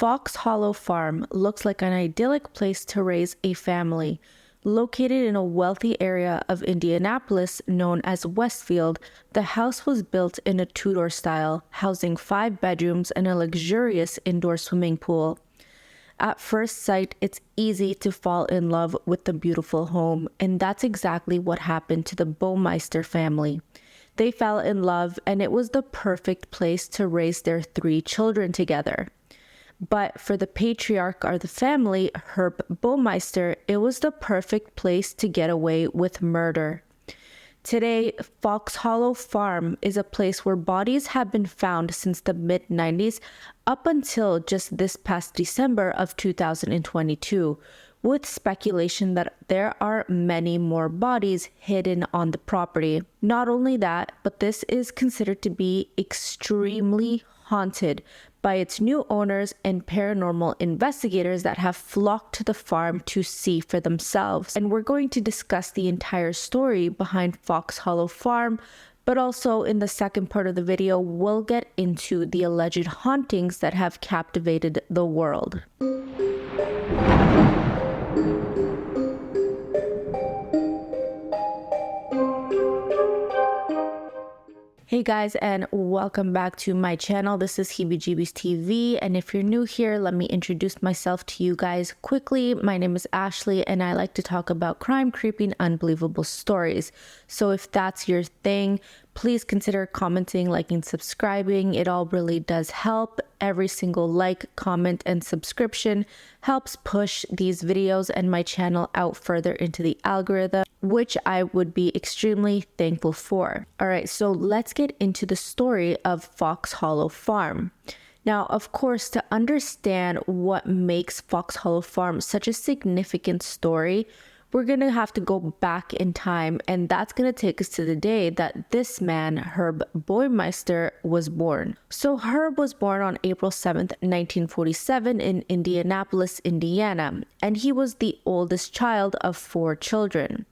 Fox Hollow Farm looks like an idyllic place to raise a family. Located in a wealthy area of Indianapolis known as Westfield, the house was built in a Tudor style, housing 5 bedrooms and a luxurious indoor swimming pool. At first sight, it's easy to fall in love with the beautiful home, and that's exactly what happened to the Baumeister family. They fell in love, and it was the perfect place to raise their 3 children together. But for the patriarch of the family, Herb Baumeister, it was the perfect place to get away with murder. Today, Fox Hollow Farm is a place where bodies have been found since the mid-90s up until just this past December of 2022, with speculation that there are many more bodies hidden on the property. Not only that, but this is considered to be extremely haunted by its new owners and paranormal investigators that have flocked to the farm to see for themselves. And we're going to discuss the entire story behind Fox Hollow Farm, but also in the second part of the video, we'll get into the alleged hauntings that have captivated the world. Hey guys, and welcome back to my channel. This is Heebie-Jeebies TV, and if you're new here, let me introduce myself to you guys quickly. My name is Ashley, and I like to talk about crime, creepy, and unbelievable stories. So if that's your thing, please consider commenting, liking, subscribing. It all really does help. Every single like, comment, and subscription helps push these videos and my channel out further into the algorithm, which I would be extremely thankful for. All right, so let's get into the story of Fox Hollow Farm. Now, of course, to understand what makes Fox Hollow Farm such a significant story, we're going to have to go back in time, and that's going to take us to the day that this man, Herb Baumeister, was born. So Herb was born on April 7th, 1947 in Indianapolis, Indiana, and he was the oldest child of 4 children.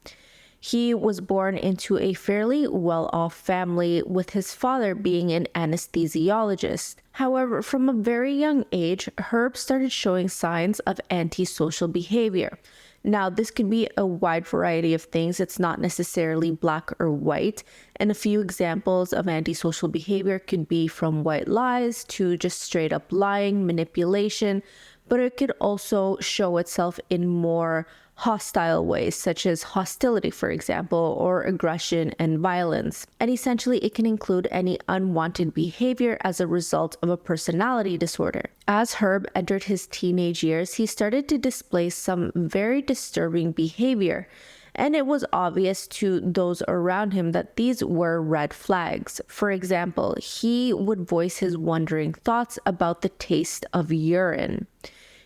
He was born into a fairly well-off family, with his father being an anesthesiologist. However, from a very young age, Herb started showing signs of antisocial behavior. Now, this could be a wide variety of things. It's not necessarily black or white. And a few examples of antisocial behavior could be from white lies to just straight up lying, manipulation, but it could also show itself in more hostile ways, such as hostility, for example, or aggression and violence. And essentially, it can include any unwanted behavior as a result of a personality disorder. As Herb entered his teenage years, he started to display some very disturbing behavior, and it was obvious to those around him that these were red flags. For example, he would voice his wondering thoughts about the taste of urine.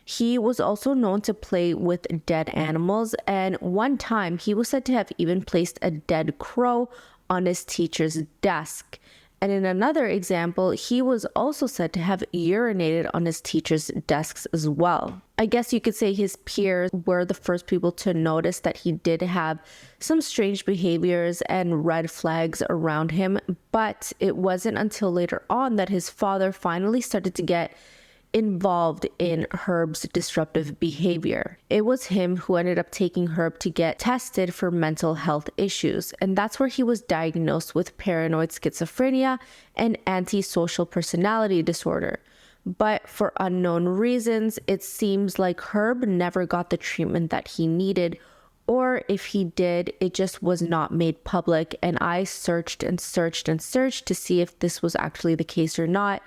He was also known to play with dead animals, and one time he was said to have even placed a dead crow on his teacher's desk. And in another example, he was also said to have urinated on his teacher's desks as well. I guess you could say his peers were the first people to notice that he did have some strange behaviors and red flags around him, but it wasn't until later on that his father finally started to get involved in Herb's disruptive behavior. It was him who ended up taking Herb to get tested for mental health issues, and that's where he was diagnosed with paranoid schizophrenia and antisocial personality disorder. But for unknown reasons, it seems like Herb never got the treatment that he needed, or if he did, it just was not made public, and I searched and searched and searched to see if this was actually the case or not.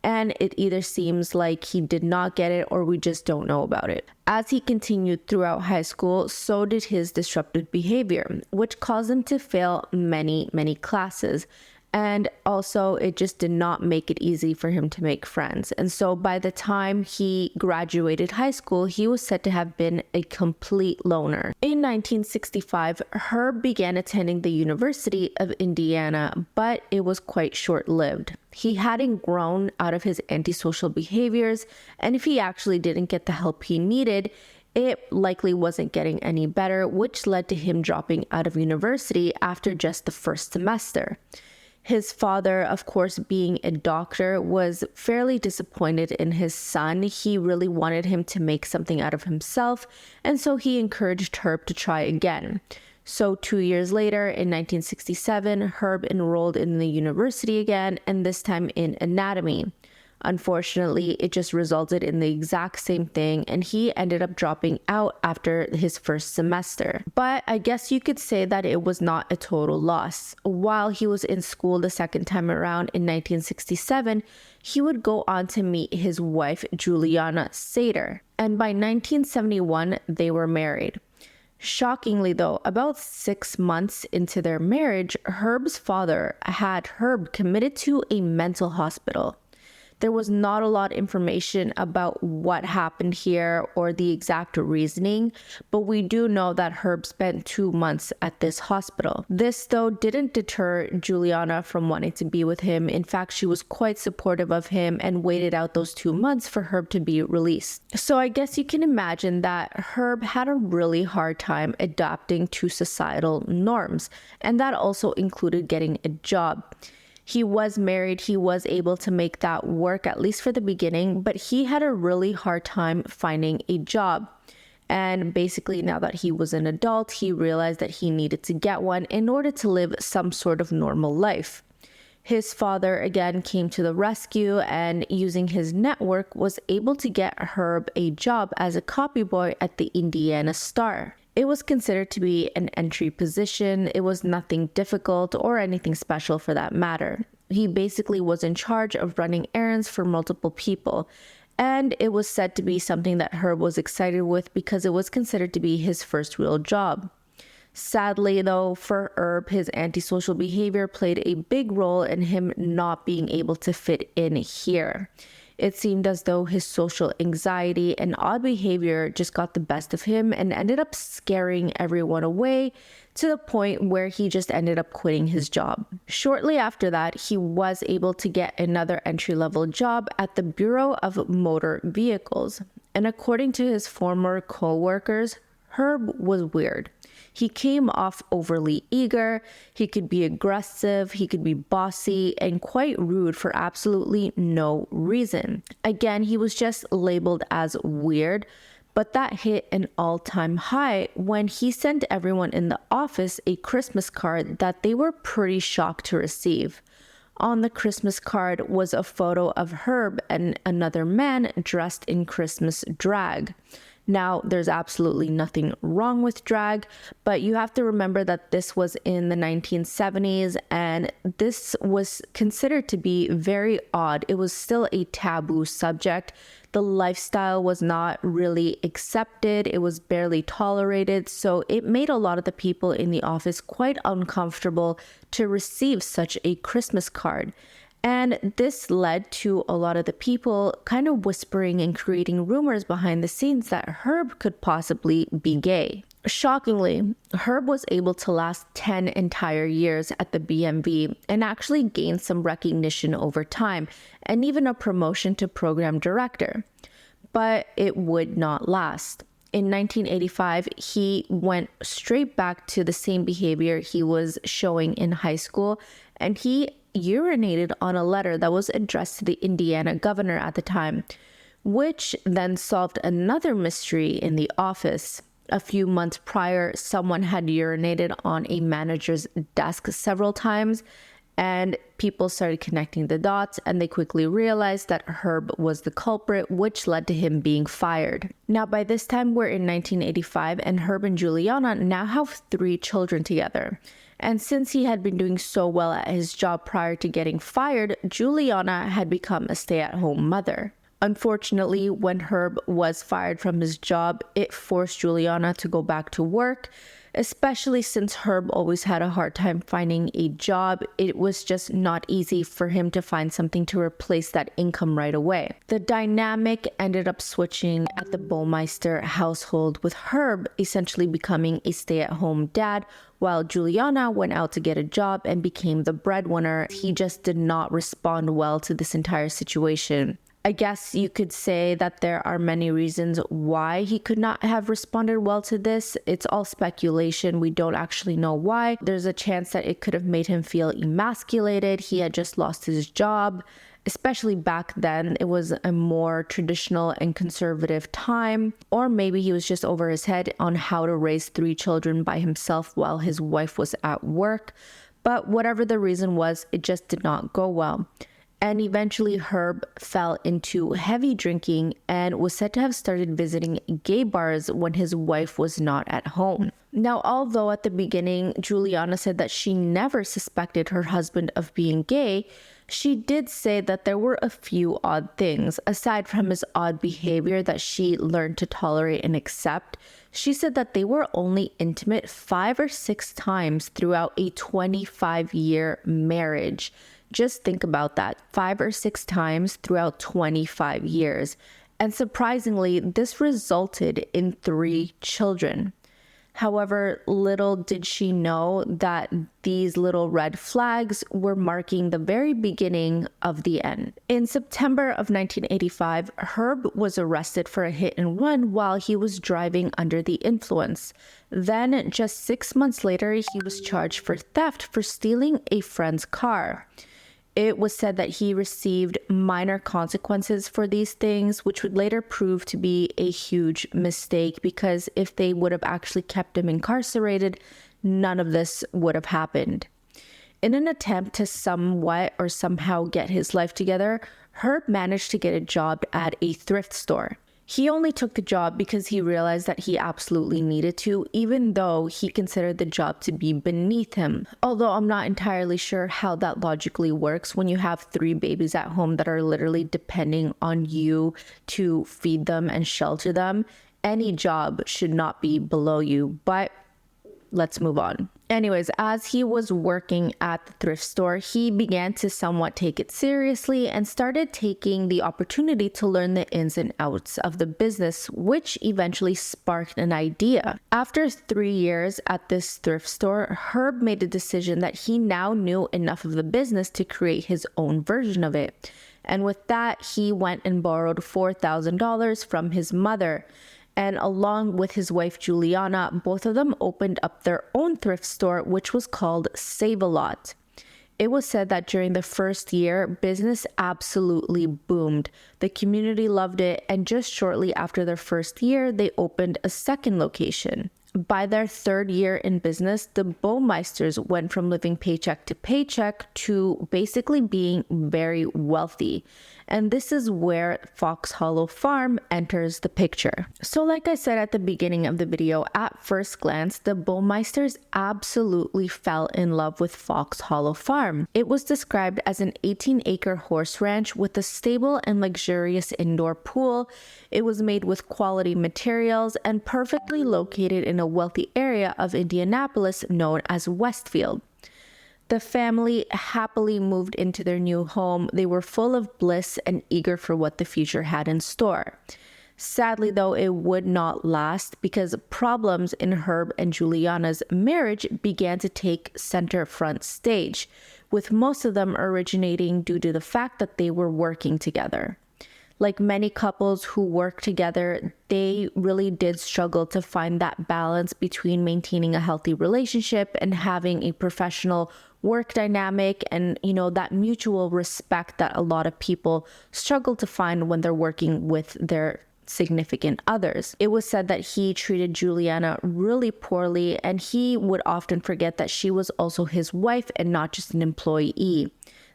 And it either seems like he did not get it or we just don't know about it. As he continued throughout high school, so did his disruptive behavior, which caused him to fail many classes. And also, it just did not make it easy for him to make friends. And so by the time he graduated high school, he was said to have been a complete loner. In 1965, Herb began attending the University of Indiana, but it was quite short-lived. He hadn't grown out of his antisocial behaviors, and if he actually didn't get the help he needed, it likely wasn't getting any better, which led to him dropping out of university after just the first semester. His father, of course, being a doctor, was fairly disappointed in his son. He really wanted him to make something out of himself, and so he encouraged Herb to try again. So 2 years later, in 1967, Herb enrolled in the university again, and this time in anatomy. Unfortunately, it just resulted in the exact same thing, and he ended up dropping out after his first semester. But I guess you could say that it was not a total loss. While he was in school the second time around in 1967, he would go on to meet his wife, Juliana Sater, and by 1971, they were married. Shockingly though, about 6 months into their marriage, Herb's father had Herb committed to a mental hospital. There was not a lot of information about what happened here or the exact reasoning, but we do know that Herb spent 2 months at this hospital. This, though, didn't deter Juliana from wanting to be with him. In fact, she was quite supportive of him and waited out those 2 months for Herb to be released. So I guess you can imagine that Herb had a really hard time adapting to societal norms, and that also included getting a job. He was married, he was able to make that work, at least for the beginning, but he had a really hard time finding a job. And basically, now that he was an adult, he realized that he needed to get one in order to live some sort of normal life. His father again came to the rescue and, using his network, was able to get Herb a job as a copy boy at the Indiana Star. It was considered to be an entry position. It was nothing difficult or anything special for that matter. He basically was in charge of running errands for multiple people, and it was said to be something that Herb was excited with because it was considered to be his first real job. Sadly, though, for Herb, his antisocial behavior played a big role in him not being able to fit in here. It seemed as though his social anxiety and odd behavior just got the best of him and ended up scaring everyone away to the point where he just ended up quitting his job. Shortly after that, he was able to get another entry-level job at the Bureau of Motor Vehicles. And according to his former co-workers, Herb was weird. He came off overly eager, he could be aggressive, he could be bossy, and quite rude for absolutely no reason. Again, he was just labeled as weird, but that hit an all-time high when he sent everyone in the office a Christmas card that they were pretty shocked to receive. On the Christmas card was a photo of Herb and another man dressed in Christmas drag. Now, there's absolutely nothing wrong with drag, but you have to remember that this was in the 1970s, and this was considered to be very odd. It was still a taboo subject. The lifestyle was not really accepted. It was barely tolerated, so it made a lot of the people in the office quite uncomfortable to receive such a Christmas card. And this led to a lot of the people kind of whispering and creating rumors behind the scenes that Herb could possibly be gay. Shockingly, Herb was able to last 10 entire years at the BMV and actually gained some recognition over time and even a promotion to program director. But it would not last. In 1985, he went straight back to the same behavior he was showing in high school, and he urinated on a letter that was addressed to the Indiana governor at the time, which then solved another mystery in the office. A few months prior, someone had urinated on a manager's desk several times, and people started connecting the dots, and they quickly realized that Herb was the culprit, which led to him being fired. Now, by this time, we're in 1985, and Herb and Juliana now have 3 children together. And since he had been doing so well at his job prior to getting fired, Juliana had become a stay-at-home mother. Unfortunately, when Herb was fired from his job, it forced Juliana to go back to work, especially since Herb always had a hard time finding a job. It was just not easy for him to find something to replace that income right away. The dynamic ended up switching at the Baumeister household, with Herb essentially becoming a stay-at-home dad, while Juliana went out to get a job and became the breadwinner. He just did not respond well to this entire situation. I guess you could say that there are many reasons why he could not have responded well to this. It's all speculation. We don't actually know why. There's a chance that it could have made him feel emasculated. He had just lost his job. Especially back then, it was a more traditional and conservative time. Or maybe he was just over his head on how to raise 3 children by himself while his wife was at work. But whatever the reason was, it just did not go well. And eventually Herb fell into heavy drinking and was said to have started visiting gay bars when his wife was not at home. Now, although at the beginning, Juliana said that she never suspected her husband of being gay, she did say that there were a few odd things. Aside from his odd behavior that she learned to tolerate and accept, she said that they were only intimate 5 or 6 times throughout a 25-year marriage. Just think about that, 5 or 6 times throughout 25 years. And surprisingly, this resulted in 3 children. However, little did she know that these little red flags were marking the very beginning of the end. In September of 1985, Herb was arrested for a hit and run while he was driving under the influence. Then, just 6 months later, he was charged for theft for stealing a friend's car. It was said that he received minor consequences for these things, which would later prove to be a huge mistake, because if they would have actually kept him incarcerated, none of this would have happened. In an attempt to somewhat or somehow get his life together, Herb managed to get a job at a thrift store. He only took the job because he realized that he absolutely needed to, even though he considered the job to be beneath him. Although I'm not entirely sure how that logically works when you have 3 babies at home that are literally depending on you to feed them and shelter them. Any job should not be below you, but let's move on. Anyways, as he was working at the thrift store, he began to somewhat take it seriously and started taking the opportunity to learn the ins and outs of the business, which eventually sparked an idea. After 3 years at this thrift store, Herb made a decision that he now knew enough of the business to create his own version of it. And with that, he went and borrowed $4,000 from his mother. And along with his wife Juliana, both of them opened up their own thrift store, which was called Save-A-Lot. It was said that during the first year, business absolutely boomed. The community loved it, and just shortly after their first year, they opened a second location. By their 3rd year in business, the Baumeisters went from living paycheck to paycheck to basically being very wealthy. And this is where Fox Hollow Farm enters the picture. So like I said at the beginning of the video, at first glance, the Baumeisters absolutely fell in love with Fox Hollow Farm. It was described as an 18-acre horse ranch with a stable and luxurious indoor pool. It was made with quality materials and perfectly located in a wealthy area of Indianapolis known as Westfield. The family happily moved into their new home. They were full of bliss and eager for what the future had in store. Sadly, though, it would not last because problems in Herb and Juliana's marriage began to take center front stage, with most of them originating due to the fact that they were working together. Like many couples who work together, they really did struggle to find that balance between maintaining a healthy relationship and having a professional work dynamic and, that mutual respect that a lot of people struggle to find when they're working with their significant others. It was said that he treated Juliana really poorly, and he would often forget that she was also his wife and not just an employee.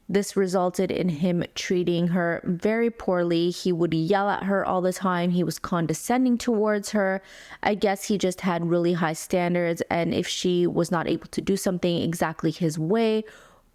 This resulted in him treating her very poorly. He would yell at her all the time. He was condescending towards her. I guess he just had really high standards, and if she was not able to do something exactly his way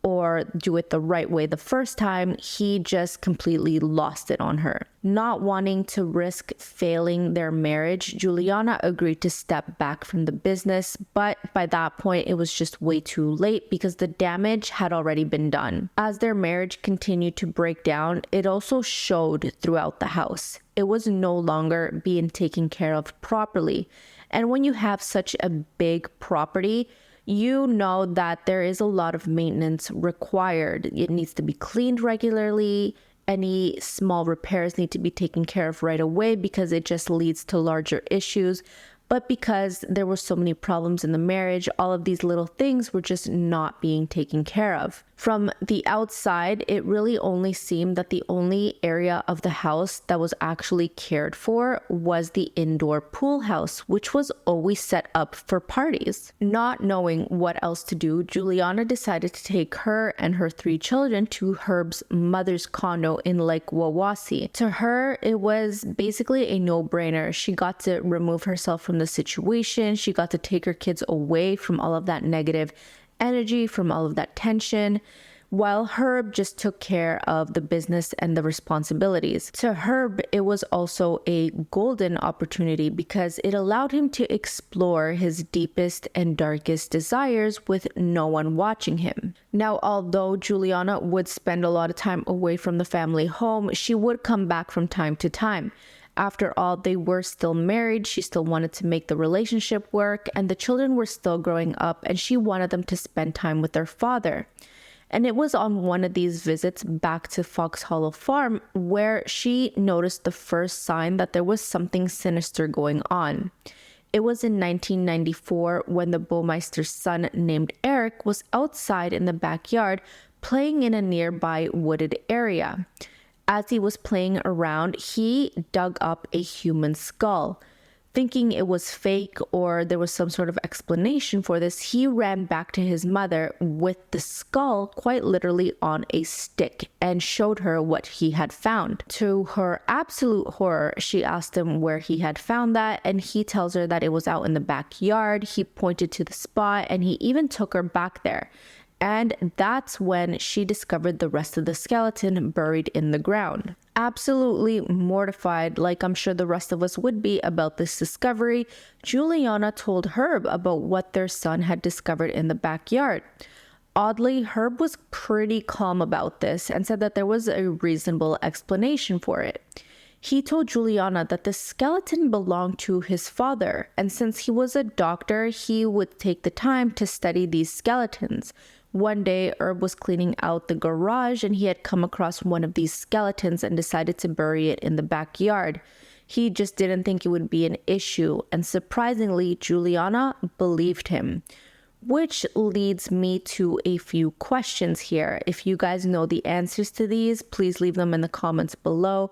or do it the right way the first time, he just completely lost it on her. Not wanting to risk failing their marriage, Juliana agreed to step back from the business, but by that point, it was just way too late because the damage had already been done. As their marriage continued to break down, it also showed throughout the house. It was no longer being taken care of properly. And when you have such a big property, you know that there is a lot of maintenance required. It needs to be cleaned regularly. any small repairs need to be taken care of right away because it just leads to larger issues. But because there were so many problems in the marriage, all of these little things were just not being taken care of. From the outside, it really only seemed that the only area of the house that was actually cared for was the indoor pool house, which was always set up for parties. Not knowing what else to do, Juliana decided to take her and her 3 children to Herb's mother's condo in Lake Wawasee. To her, it was basically a no-brainer. She got to remove herself from the situation. She got to take her kids away from all of that negative energy, from all of that tension, while Herb just took care of the business and the responsibilities. To Herb, it was also a golden opportunity because it allowed him to explore his deepest and darkest desires with no one watching him. Now, although Juliana would spend a lot of time away from the family home, she would come back from time to time. After all, they were still married. She still wanted to make the relationship work, and the children were still growing up, and she wanted them to spend time with their father. And it was on one of these visits back to Fox Hollow Farm where she noticed the first sign that there was something sinister going on. It was in 1994 when the Baumeister's son named Eric was outside in the backyard playing in a nearby wooded area. As he was playing around, he dug up a human skull. Thinking it was fake or there was some sort of explanation for this, he ran back to his mother with the skull quite literally on a stick and showed her what he had found. To her absolute horror, she asked him where he had found that, and he tells her that it was out in the backyard. He pointed to the spot and he even took her back there. And that's when she discovered the rest of the skeleton buried in the ground. Absolutely mortified, like I'm sure the rest of us would be about this discovery, Juliana told Herb about what their son had discovered in the backyard. Oddly, Herb was pretty calm about this and said that there was a reasonable explanation for it. He told Juliana that the skeleton belonged to his father, and since he was a doctor, he would take the time to study these skeletons. One day, Herb was cleaning out the garage and he had come across one of these skeletons and decided to bury it in the backyard. He just didn't think it would be an issue, and surprisingly, Juliana believed him. Which leads me to a few questions here. If you guys know the answers to these, please leave them in the comments below.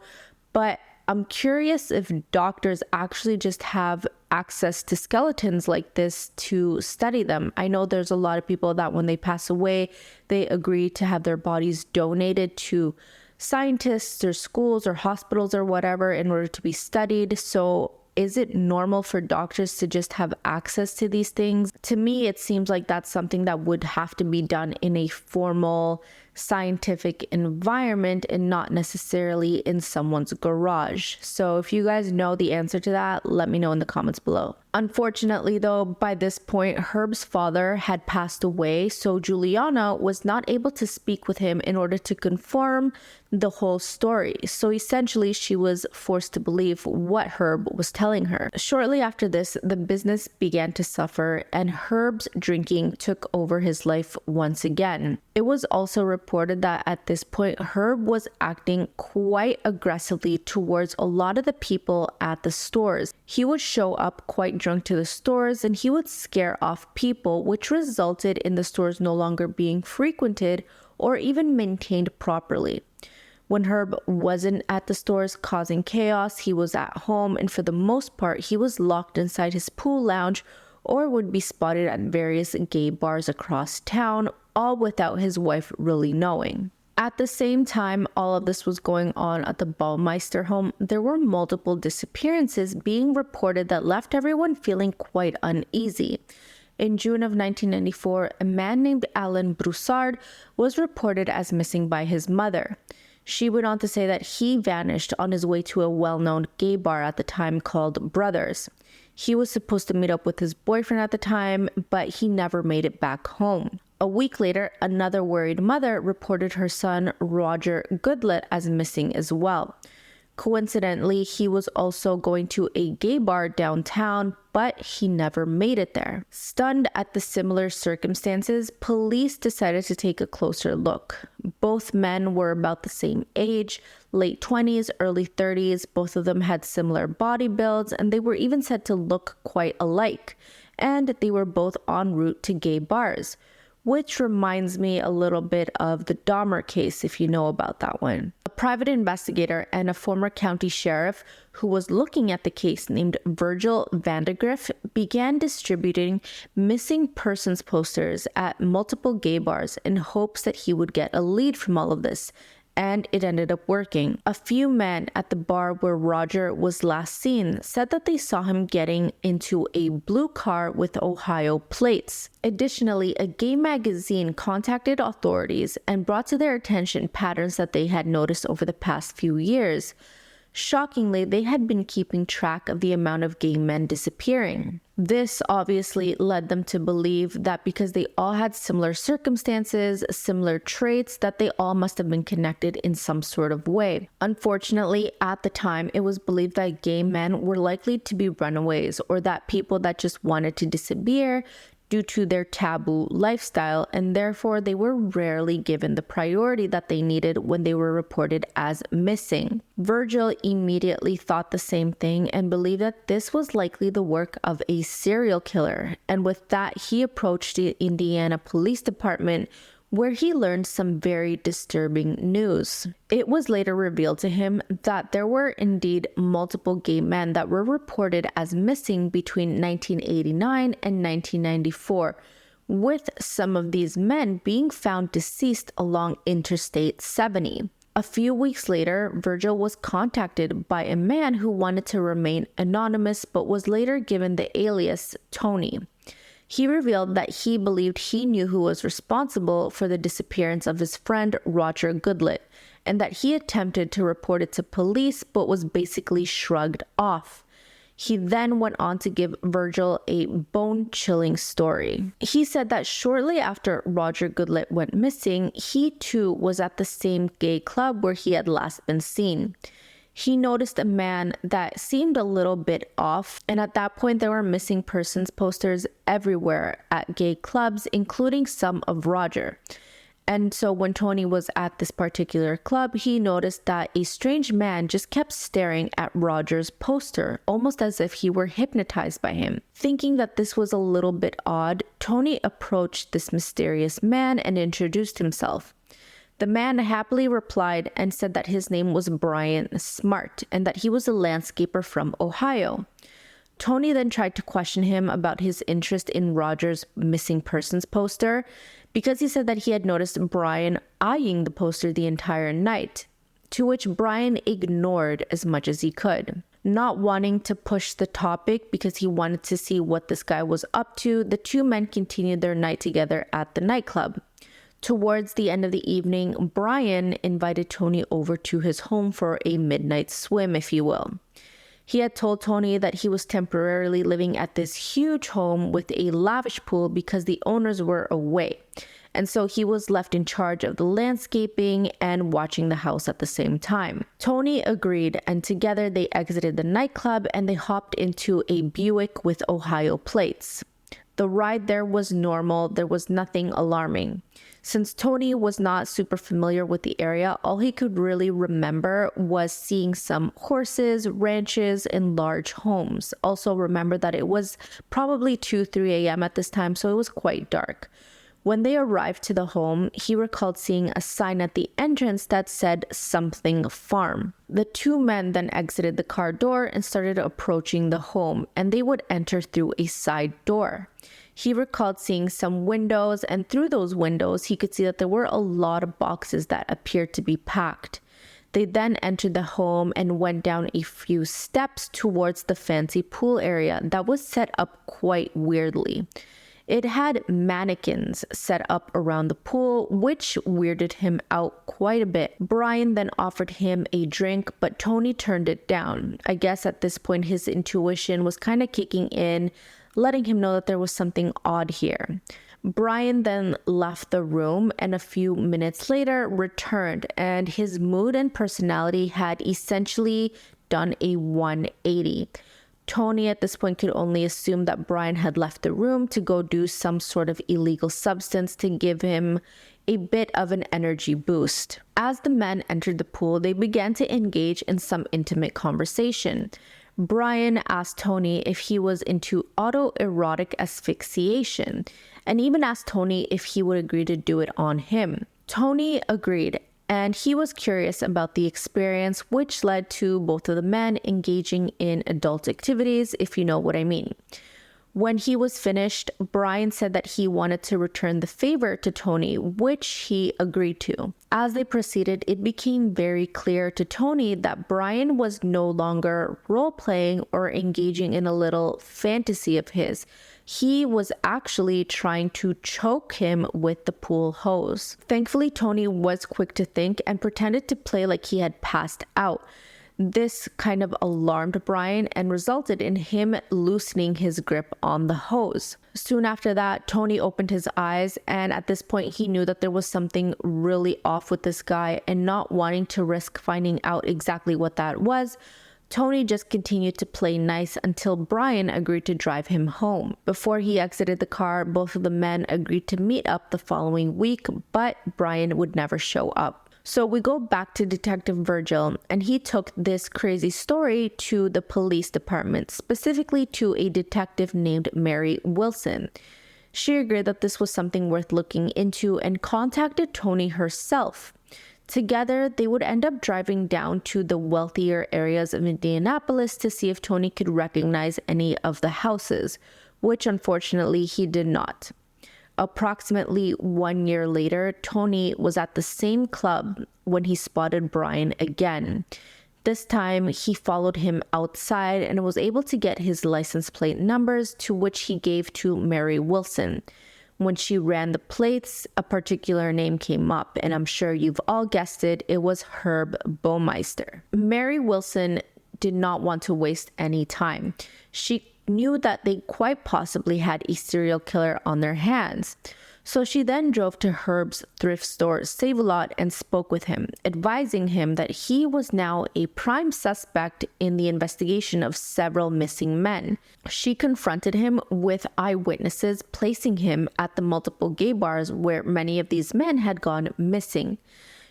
But I'm curious if doctors actually just have access to skeletons like this to study them. I know there's a lot of people that when they pass away, they agree to have their bodies donated to scientists or schools or hospitals or whatever in order to be studied. So is it normal for doctors to just have access to these things? To me, it seems like that's something that would have to be done in a formal scientific environment and not necessarily in someone's garage. So if you guys know the answer to that, let me know in the comments below. Unfortunately though, by this point, Herb's father had passed away, so Juliana was not able to speak with him in order to confirm the whole story. So essentially, she was forced to believe what Herb was telling her. Shortly after this, the business began to suffer and Herb's drinking took over his life once again. It was also reported that at this point, Herb was acting quite aggressively towards a lot of the people at the stores. He would show up quite drunk to the stores and he would scare off people, which resulted in the stores no longer being frequented or even maintained properly. When Herb wasn't at the stores causing chaos, he was at home, and for the most part, he was locked inside his pool lounge or would be spotted at various gay bars across town, all without his wife really knowing. At the same time all of this was going on at the Baumeister home, there were multiple disappearances being reported that left everyone feeling quite uneasy. In June of 1994, a man named Alan Broussard was reported as missing by his mother. She went on to say that he vanished on his way to a well-known gay bar at the time called Brothers. He was supposed to meet up with his boyfriend at the time, but he never made it back home. A week later, another worried mother reported her son, Roger Goodlett, as missing as well. Coincidentally, he was also going to a gay bar downtown, but he never made it there. Stunned at the similar circumstances, police decided to take a closer look. Both men were about the same age, late 20s, early 30s. Both of them had similar body builds, and they were even said to look quite alike. And they were both en route to gay bars, which reminds me a little bit of the Dahmer case, if you know about that one. A private investigator and a former county sheriff who was looking at the case, named Virgil Vandegrift, began distributing missing persons posters at multiple gay bars in hopes that he would get a lead from all of this. And it ended up working. A few men at the bar where Roger was last seen said that they saw him getting into a blue car with Ohio plates. Additionally, a gay magazine contacted authorities and brought to their attention patterns that they had noticed over the past few years. Shockingly, they had been keeping track of the amount of gay men disappearing. This obviously led them to believe that because they all had similar circumstances, similar traits, that they all must have been connected in some sort of way. Unfortunately, at the time, it was believed that gay men were likely to be runaways, or that people that just wanted to disappear due to their taboo lifestyle, and therefore they were rarely given the priority that they needed when they were reported as missing. Virgil immediately thought the same thing and believed that this was likely the work of a serial killer, and with that he approached the Indiana Police Department, where he learned some very disturbing news. It was later revealed to him that there were indeed multiple gay men that were reported as missing between 1989 and 1994, with some of these men being found deceased along Interstate 70. A few weeks later, Virgil was contacted by a man who wanted to remain anonymous but was later given the alias Tony. He revealed that he believed he knew who was responsible for the disappearance of his friend Roger Goodlett, and that he attempted to report it to police but was basically shrugged off. He then went on to give Virgil a bone-chilling story. He said that shortly after Roger Goodlett went missing, he too was at the same gay club where he had last been seen. He noticed a man that seemed a little bit off, and at that point there were missing persons posters everywhere at gay clubs, including some of Roger. And so when Tony was at this particular club, he noticed that a strange man just kept staring at Roger's poster, almost as if he were hypnotized by him. Thinking that this was a little bit odd, Tony approached this mysterious man and introduced himself. The man happily replied and said that his name was Brian Smart and that he was a landscaper from Ohio. Tony then tried to question him about his interest in Roger's missing persons poster, because he said that he had noticed Brian eyeing the poster the entire night, to which Brian ignored as much as he could. Not wanting to push the topic because he wanted to see what this guy was up to, the two men continued their night together at the nightclub. Towards the end of the evening, Brian invited Tony over to his home for a midnight swim, if you will. He had told Tony that he was temporarily living at this huge home with a lavish pool because the owners were away, and so he was left in charge of the landscaping and watching the house at the same time. Tony agreed, and together they exited the nightclub and they hopped into a Buick with Ohio plates. The ride there was normal, there was nothing alarming. Since Tony was not super familiar with the area, all he could really remember was seeing some horses, ranches, and large homes. Also remember that it was probably 2-3 a.m. at this time, so it was quite dark. When they arrived to the home, he recalled seeing a sign at the entrance that said something farm. The two men then exited the car door and started approaching the home, and they would enter through a side door. He recalled seeing some windows, and through those windows, he could see that there were a lot of boxes that appeared to be packed. They then entered the home and went down a few steps towards the fancy pool area that was set up quite weirdly. It had mannequins set up around the pool, which weirded him out quite a bit. Brian then offered him a drink, but Tony turned it down. I guess at this point his intuition was kind of kicking in, letting him know that there was something odd here. Brian then left the room and a few minutes later returned, and his mood and personality had essentially done a 180. Tony at this point could only assume that Brian had left the room to go do some sort of illegal substance to give him a bit of an energy boost. As the men entered the pool, they began to engage in some intimate conversation. Brian asked Tony if he was into autoerotic asphyxiation, and even asked Tony if he would agree to do it on him. Tony agreed, and he was curious about the experience, which led to both of the men engaging in adult activities, if you know what I mean. When he was finished, Brian said that he wanted to return the favor to Tony, which he agreed to. As they proceeded, it became very clear to Tony that Brian was no longer role-playing or engaging in a little fantasy of his. He was actually trying to choke him with the pool hose. Thankfully, Tony was quick to think and pretended to play like he had passed out. This kind of alarmed Brian and resulted in him loosening his grip on the hose. Soon after that, Tony opened his eyes, and at this point he knew that there was something really off with this guy, and not wanting to risk finding out exactly what that was, Tony just continued to play nice until Brian agreed to drive him home. Before he exited the car, both of the men agreed to meet up the following week, but Brian would never show up. So we go back to Detective Virgil, and he took this crazy story to the police department, specifically to a detective named Mary Wilson. She agreed that this was something worth looking into and contacted Tony herself. Together, they would end up driving down to the wealthier areas of Indianapolis to see if Tony could recognize any of the houses, which unfortunately he did not. Approximately 1 year later, Tony was at the same club when he spotted Brian again. This time, he followed him outside and was able to get his license plate numbers, to which he gave to Mary Wilson. When she ran the plates, a particular name came up, and I'm sure you've all guessed it, it was Herb Baumeister. Mary Wilson did not want to waste any time. She knew that they quite possibly had a serial killer on their hands. So she then drove to Herb's thrift store, Save-A-Lot, and spoke with him, advising him that he was now a prime suspect in the investigation of several missing men. She confronted him with eyewitnesses, placing him at the multiple gay bars where many of these men had gone missing.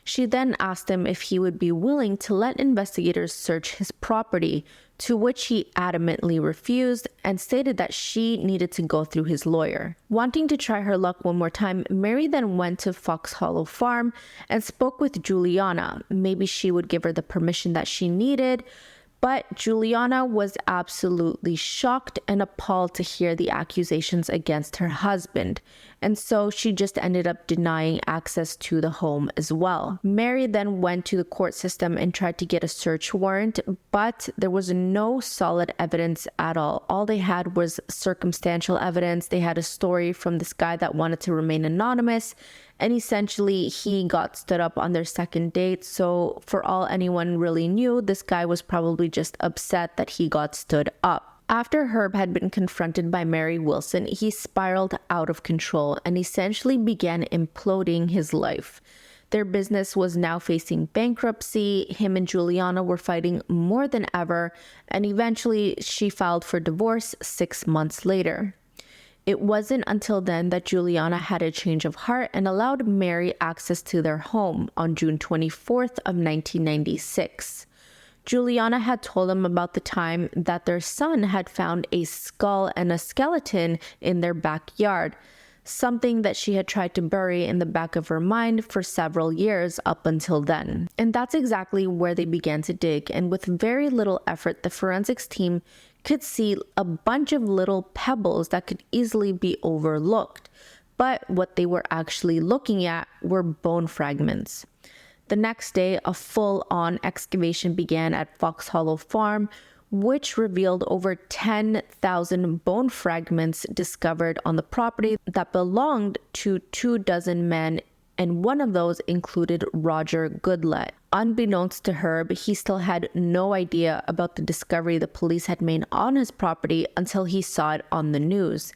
She then asked him if he would be willing to let investigators search his property, to which he adamantly refused and stated that she needed to go through his lawyer. Wanting to try her luck one more time, Mary then went to Fox Hollow Farm and spoke with Juliana. Maybe she would give her the permission that she needed, but Juliana was absolutely shocked and appalled to hear the accusations against her husband, and so she just ended up denying access to the home as well. Mary then went to the court system and tried to get a search warrant, but there was no solid evidence at all. All they had was circumstantial evidence. They had a story from this guy that wanted to remain anonymous, and essentially he got stood up on their second date. So for all anyone really knew, this guy was probably just upset that he got stood up. After Herb had been confronted by Mary Wilson, he spiraled out of control and essentially began imploding his life. Their business was now facing bankruptcy. Him and Juliana were fighting more than ever, and eventually she filed for divorce 6 months later. It wasn't until then that Juliana had a change of heart and allowed Mary access to their home on June 24th of 1996. Juliana had told him about the time that their son had found a skull and a skeleton in their backyard, something that she had tried to bury in the back of her mind for several years up until then. And that's exactly where they began to dig, and with very little effort, the forensics team could see a bunch of little pebbles that could easily be overlooked. But what they were actually looking at were bone fragments. The next day, a full-on excavation began at Fox Hollow Farm, which revealed over 10,000 bone fragments discovered on the property that belonged to 24 men, and one of those included Roger Goodlett. Unbeknownst to Herb, he still had no idea about the discovery the police had made on his property until he saw it on the news.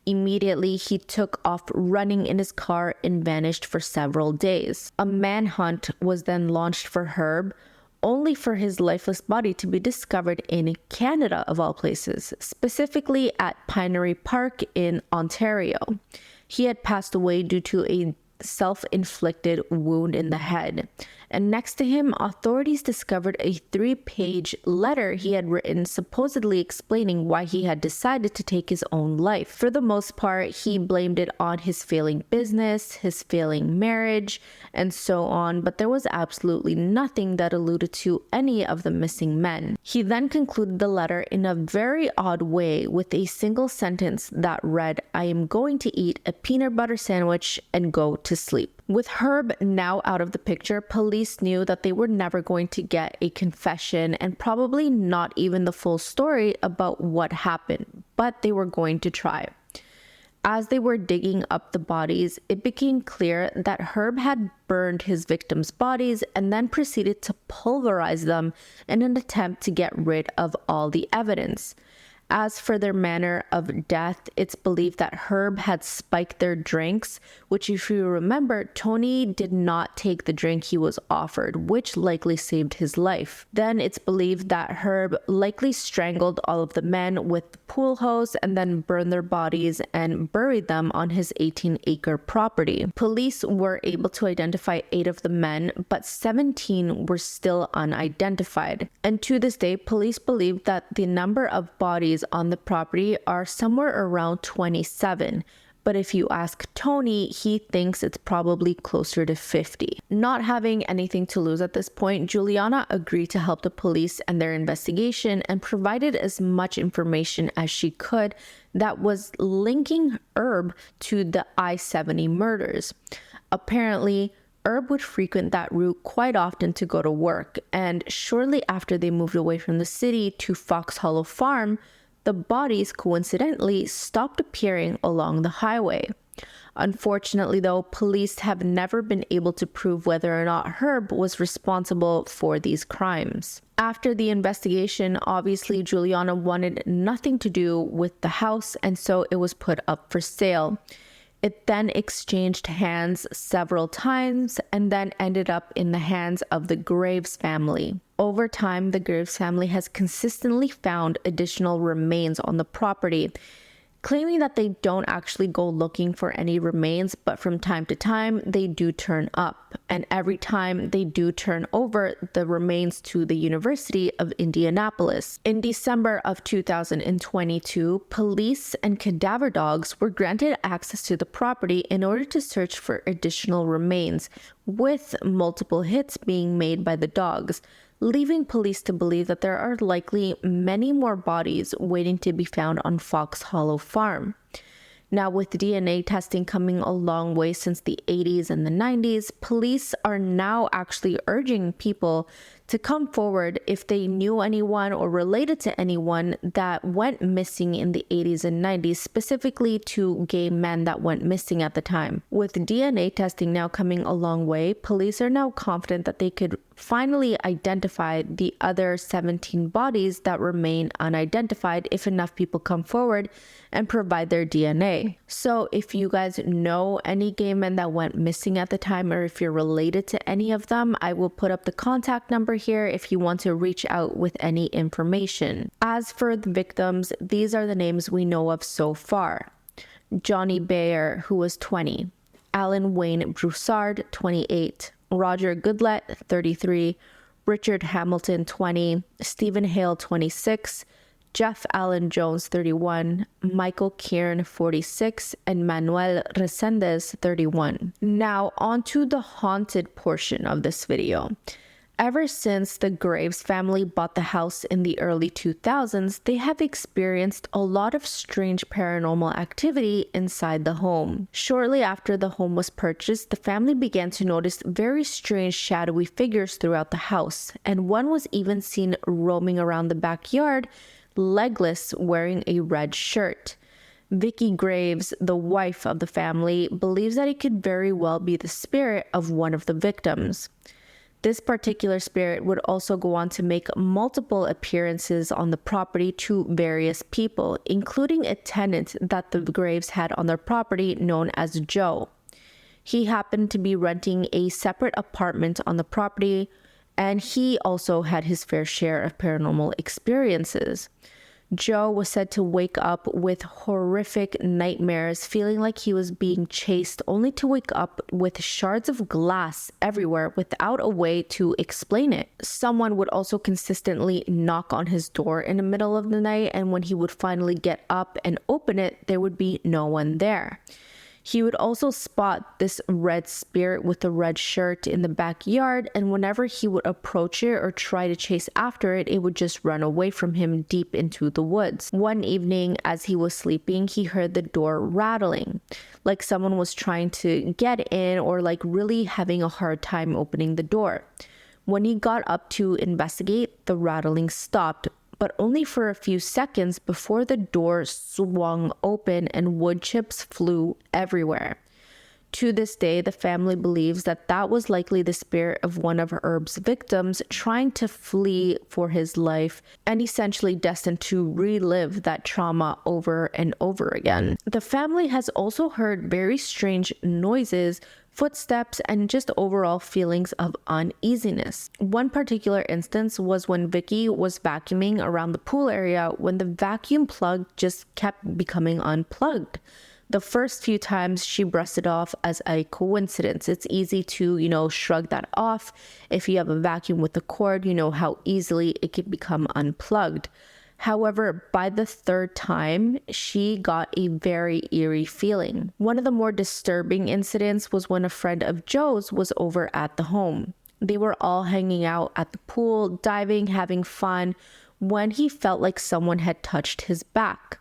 Immediately, he took off running in his car and vanished for several days. A manhunt was then launched for Herb, only for his lifeless body to be discovered in Canada, of all places, specifically at Pinery Park in Ontario. He had passed away due to a self-inflicted wound in the head. And next to him, authorities discovered a 3-page letter he had written supposedly explaining why he had decided to take his own life. For the most part, he blamed it on his failing business, his failing marriage, and so on, but there was absolutely nothing that alluded to any of the missing men. He then concluded the letter in a very odd way with a single sentence that read, "I am going to eat a peanut butter sandwich and go to sleep." With Herb now out of the picture, police knew that they were never going to get a confession and probably not even the full story about what happened, but they were going to try. As they were digging up the bodies, it became clear that Herb had burned his victims' bodies and then proceeded to pulverize them in an attempt to get rid of all the evidence. As for their manner of death, it's believed that Herb had spiked their drinks, which, if you remember, Tony did not take the drink he was offered, which likely saved his life. Then it's believed that Herb likely strangled all of the men with the pool hose and then burned their bodies and buried them on his 18-acre property. Police were able to identify 8 of the men, but 17 were still unidentified. And to this day, police believe that the number of bodies on the property are somewhere around 27. But if you ask Tony, he thinks it's probably closer to 50. Not having anything to lose at this point, Juliana agreed to help the police and their investigation and provided as much information as she could that was linking Herb to the I-70 murders. Apparently, Herb would frequent that route quite often to go to work, and shortly after they moved away from the city to Fox Hollow Farm, the bodies coincidentally stopped appearing along the highway. Unfortunately, though, police have never been able to prove whether or not Herb was responsible for these crimes. After the investigation, obviously Juliana wanted nothing to do with the house, and so it was put up for sale. It then exchanged hands several times and then ended up in the hands of the Graves family. Over time, the Graves family has consistently found additional remains on the property, claiming that they don't actually go looking for any remains, but from time to time they do turn up, and every time they do turn over the remains to the University of Indianapolis. In December of 2022, police and cadaver dogs were granted access to the property in order to search for additional remains, with multiple hits being made by the dogs, leaving police to believe that there are likely many more bodies waiting to be found on Fox Hollow Farm. Now, with DNA testing coming a long way since the 80s and the 90s, police are now actually urging people to come forward if they knew anyone or related to anyone that went missing in the 80s and 90s, specifically to gay men that went missing at the time. With DNA testing now coming a long way, police are now confident that they could finally identify the other 17 bodies that remain unidentified if enough people come forward and provide their DNA. So if you guys know any gay men that went missing at the time, or if you're related to any of them, I will put up the contact number here if you want to reach out with any information. As for the victims, these are the names we know of so far. Johnny Bayer, who was 20. Alan Wayne Broussard, 28. Roger Goodlett, 33. Richard Hamilton, 20. Stephen Hale, 26. Jeff Allen Jones, 31, Michael Kieran, 46, and Manuel Resendez, 31. Now, onto the haunted portion of this video. Ever since the Graves family bought the house in the early 2000s, they have experienced a lot of strange paranormal activity inside the home. Shortly after the home was purchased, the family began to notice very strange shadowy figures throughout the house, and one was even seen roaming around the backyard, legless, wearing a red shirt. Vicky Graves, the wife of the family, believes that it could very well be the spirit of one of the victims. This particular spirit would also go on to make multiple appearances on the property to various people, including a tenant that the Graves had on their property known as Joe. He happened to be renting a separate apartment on the property, and he also had his fair share of paranormal experiences. Joe was said to wake up with horrific nightmares, feeling like he was being chased, only to wake up with shards of glass everywhere without a way to explain it. Someone would also consistently knock on his door in the middle of the night, and when he would finally get up and open it, there would be no one there. He would also spot this red spirit with a red shirt in the backyard, and whenever he would approach it or try to chase after it, it would just run away from him deep into the woods. One evening, as he was sleeping, he heard the door rattling, like someone was trying to get in or like really having a hard time opening the door. When he got up to investigate, the rattling stopped, but only for a few seconds before the door swung open and wood chips flew everywhere. To this day, the family believes that that was likely the spirit of one of Herb's victims trying to flee for his life and essentially destined to relive that trauma over and over again. The family has also heard very strange noises, footsteps, and just overall feelings of uneasiness. One particular instance was when Vicky was vacuuming around the pool area when the vacuum plug just kept becoming unplugged. The first few times she brushed it off as a coincidence. It's easy to, shrug that off. If you have a vacuum with a cord, you know how easily it can become unplugged. However, by the third time, she got a very eerie feeling. One of the more disturbing incidents was when a friend of Joe's was over at the home. They were all hanging out at the pool, diving, having fun, when he felt like someone had touched his back.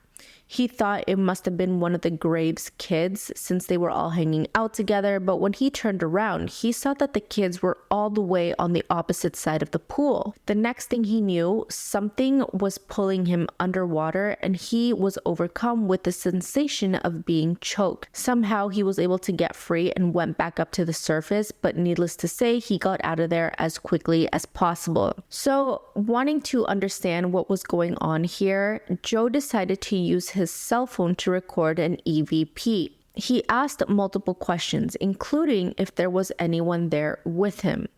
He thought it must have been one of the Graves' kids since they were all hanging out together, but when he turned around, he saw that the kids were all the way on the opposite side of the pool. The next thing he knew, something was pulling him underwater and he was overcome with the sensation of being choked. Somehow he was able to get free and went back up to the surface, but needless to say, he got out of there as quickly as possible. So, wanting to understand what was going on here, Joe decided to use his cell phone to record an EVP. He asked multiple questions, including if there was anyone there with him.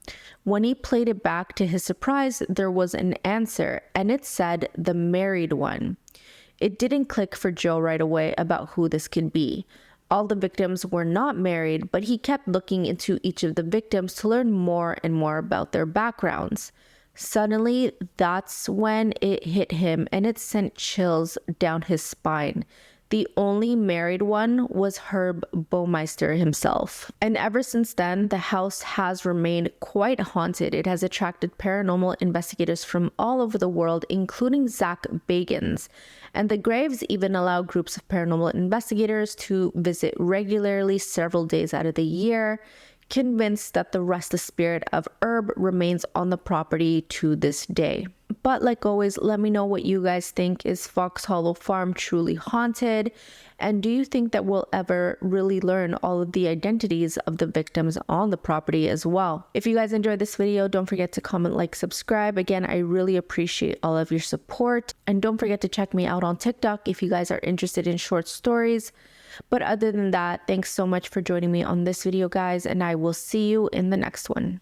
When he played it back, to his surprise, there was an answer, and it said the married one. It didn't click for Joe right away about who this could be. All the victims were not married, but he kept looking into each of the victims to learn more and more about their backgrounds. Suddenly, that's when it hit him and it sent chills down his spine. The only married one was Herb Baumeister himself. And ever since then, the house has remained quite haunted. It has attracted paranormal investigators from all over the world, including Zach Bagans. And the Graves even allow groups of paranormal investigators to visit regularly several days out of the year, convinced that the restless spirit of Herb remains on the property to this day. But like always, let me know what you guys think. Is Fox Hollow Farm truly haunted? And do you think that we'll ever really learn all of the identities of the victims on the property as well? If you guys enjoyed this video, don't forget to comment, like, subscribe. Again, I really appreciate all of your support. And don't forget to check me out on TikTok if you guys are interested in short stories. But other than that, thanks so much for joining me on this video, guys, and I will see you in the next one.